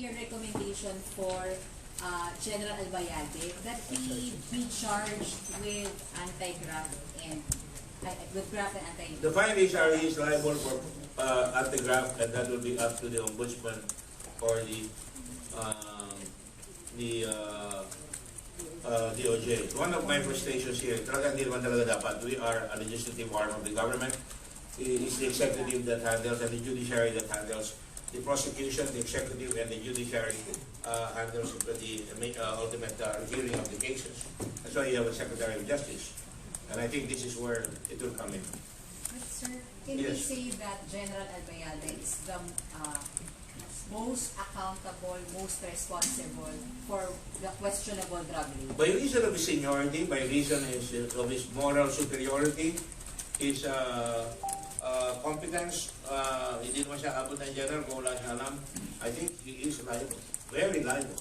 your recommendation for General Albayalde that he be charged with anti-graft and with graft and anti-graft? The findings are he is liable for anti-graft, and that will be up to the ombudsman or the DOJ. One of my frustrations here, talaga hindi naman talaga dapat. We are a legislative arm of the government. It's the executive that handles and the judiciary that handles the prosecution, the executive, and the judiciary handles the ultimate reviewing of the cases. That's why you have a Secretary of Justice. And I think this is where it will come in. But sir, can we say that General Albayalde is the most accountable, most responsible for the questionable drug law? By reason of his seniority, by reason of his moral superiority, his competence, hindi naman siya abot ng general kung wala siya alam. I think he is liable. Very liable.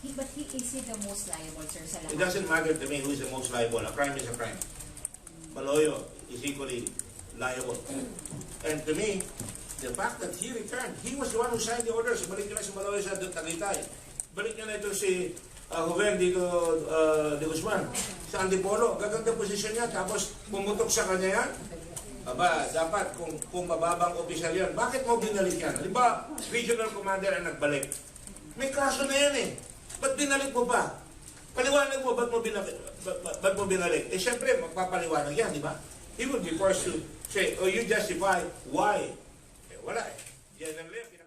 But is he the most liable, sir, sa lahat? It doesn't matter to me who is the most liable. A crime is a crime. Maloyo is equally liable. And to me, the fact that he returned, he was the one who signed the orders. Balik nyo na si Maloyo sa Tagaytay. Balik nyo na ito si Juven dito de Guzman sa Antipolo. Gaganda posisyon niya. Tapos pumutok sa kanya yan. Aba, dapat kung mababang opisyal yan, bakit mo binalik yan? Halimbawa, regional commander ang nagbalik. May kaso na yan eh. Ba't binalik mo pa? Paliwanag mo, ba't mo binalik? Eh, syempre, magpapaliwanag yan, di ba? He would be forced to say, oh, you justify why? Eh, wala eh. Yan ang left.